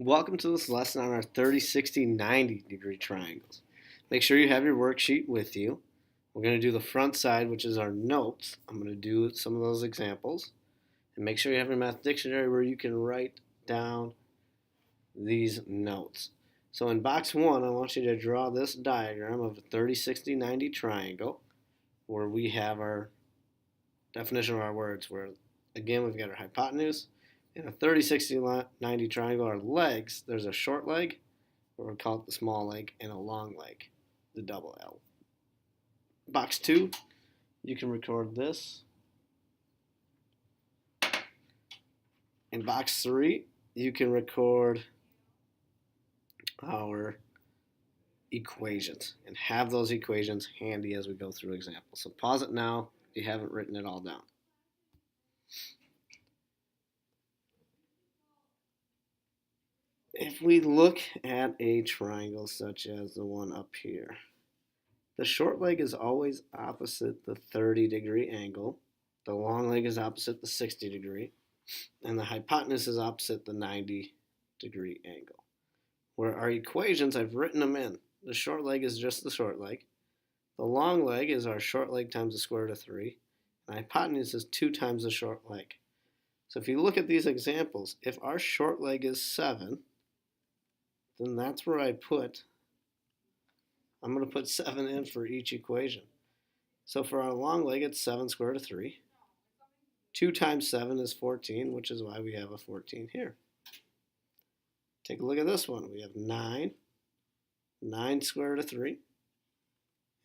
Welcome to this lesson on our 30, 60, 90 degree triangles. Make sure you have your worksheet with you. We're going to do the front side, which is our notes. I'm going to do some of those examples. And make sure you have your math dictionary where you can write down these notes. So in box 1, I want you to draw this diagram of a 30, 60, 90 triangle where we have our definition of our words, where again we've got our hypotenuse. In a 30, 60, 90 triangle, our legs, there's a short leg, or we call it the small leg, and a long leg, the double L. Box 2, you can record this. In box 3, you can record our equations and have those equations handy as we go through examples. So pause it now if you haven't written it all down. If we look at a triangle such as the one up here, the short leg is always opposite the 30-degree angle, the long leg is opposite the 60-degree, and the hypotenuse is opposite the 90-degree angle. Where our equations, I've written them in. The short leg is just the short leg. The long leg is our short leg times the square root of 3. And the hypotenuse is 2 times the short leg. So if you look at these examples, if our short leg is 7, then that's where I'm going to put 7 in for each equation. So for our long leg, it's 7 square root of 3. 2 times 7 is 14, which is why we have a 14 here. Take a look at this one. We have 9 square root of 3,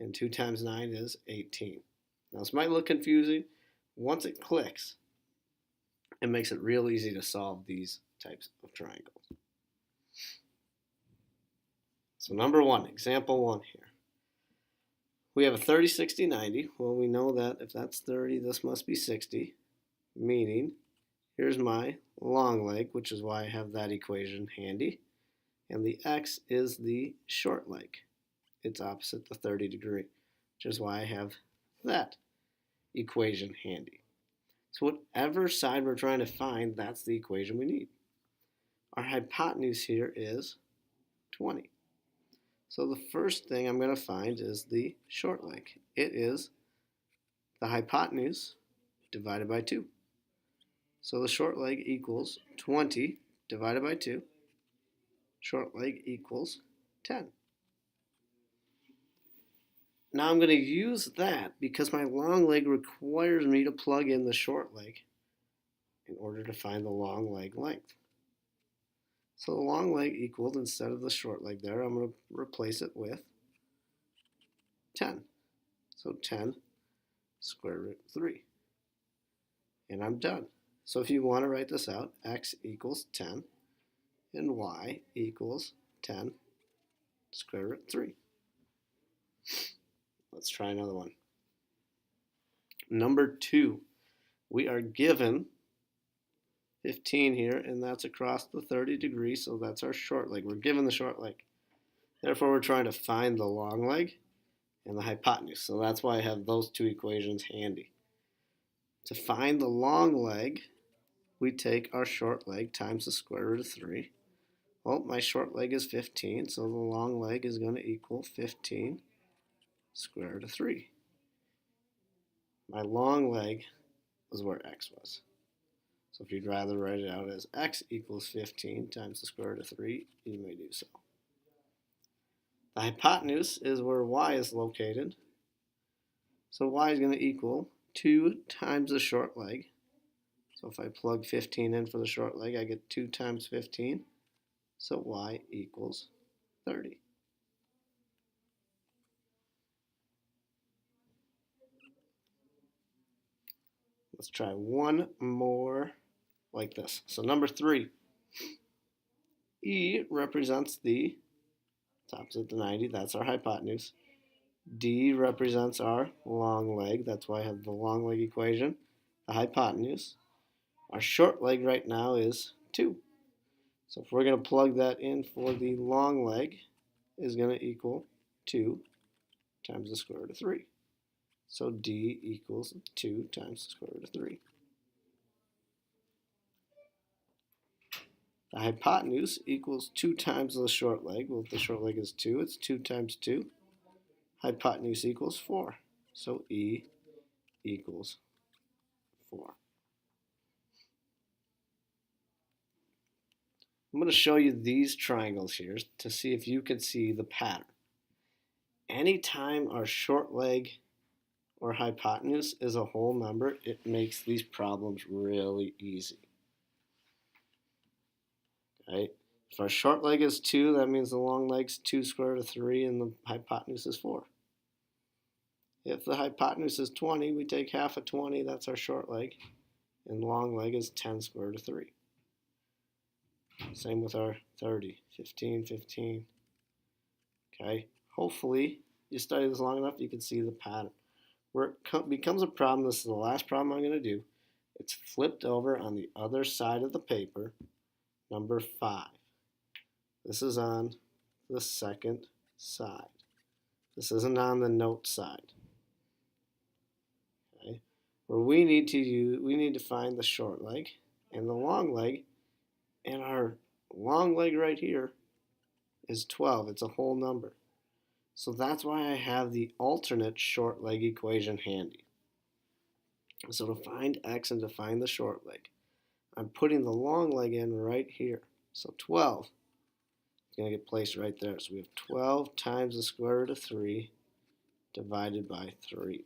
and 2 times 9 is 18. Now this might look confusing. Once it clicks, it makes it real easy to solve these types of triangles. So number 1, example 1 here. We have a 30, 60, 90. Well, we know that if that's 30, this must be 60, meaning here's my long leg, which is why I have that equation handy, and the x is the short leg. It's opposite the 30-degree, which is why I have that equation handy. So whatever side we're trying to find, that's the equation we need. Our hypotenuse here is 20. So the first thing I'm going to find is the short leg. It is the hypotenuse divided by 2. So the short leg equals 20 divided by 2. Short leg equals 10. Now I'm going to use that because my long leg requires me to plug in the short leg in order to find the long leg length. So the long leg equals, instead of the short leg there, I'm going to replace it with 10. So 10 square root 3. And I'm done. So if you want to write this out, x equals 10 and y equals 10 square root 3. Let's try another one. Number 2, we are given 15 here, and that's across the 30 degrees, so that's our short leg. We're given the short leg. Therefore, we're trying to find the long leg and the hypotenuse. So that's why I have those two equations handy. To find the long leg, we take our short leg times the square root of 3. Well, my short leg is 15, so the long leg is going to equal 15 square root of 3. My long leg was where x was. So if you'd rather write it out as x equals 15 times the square root of 3, you may do so. The hypotenuse is where y is located. So y is going to equal 2 times the short leg. So if I plug 15 in for the short leg, I get 2 times 15. So y equals 30. Let's try one more like this. So number 3, E represents the opposite the 90, that's our hypotenuse. D represents our long leg, that's why I have the long leg equation, the hypotenuse. Our short leg right now is 2. So if we're going to plug that in for the long leg, is going to equal 2 times the square root of 3. So D equals 2 times the square root of 3. The hypotenuse equals 2 times the short leg. Well, if the short leg is 2, it's 2 times 2. Hypotenuse equals 4. So E equals 4. I'm going to show you these triangles here to see if you can see the pattern. Anytime our short leg or hypotenuse is a whole number, it makes these problems really easy. Okay? If our short leg is 2, that means the long leg's 2 square root of 3 and the hypotenuse is 4. If the hypotenuse is 20, we take half of 20, that's our short leg, and long leg is 10 square root of 3. Same with our 30, 15, 15. Okay, hopefully you study this long enough you can see the pattern. Where it becomes a problem, this is the last problem I'm going to do, it's flipped over on the other side of the paper, number 5. This is on the second side. This isn't on the note side. Okay, where we need to find the short leg and the long leg, and our long leg right here is 12. It's a whole number. So that's why I have the alternate short leg equation handy. So to find x and to find the short leg, I'm putting the long leg in right here. So 12 is going to get placed right there. So we have 12 times the square root of 3 divided by 3.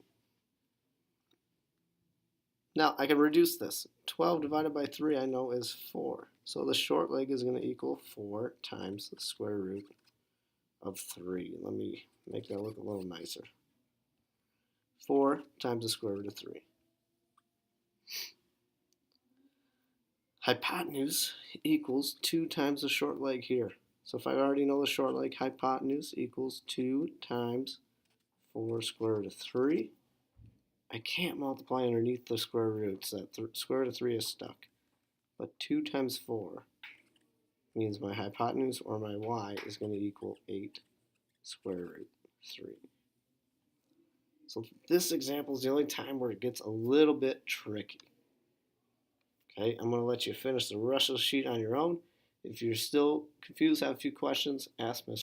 Now I can reduce this. 12 divided by 3 I know is 4. So the short leg is going to equal 4 times the square root of 3. Let me make that look a little nicer. 4 times the square root of 3. Hypotenuse equals 2 times the short leg here. So if I already know the short leg, hypotenuse equals 2 times 4 square root of 3. I can't multiply underneath the square roots. That square root of 3 is stuck. But 2 times 4 means my hypotenuse, or my y, is going to equal 8 square root 3. So this example is the only time where it gets a little bit tricky. Okay, I'm going to let you finish the rest of the sheet on your own. If you're still confused, have a few questions, ask Mr.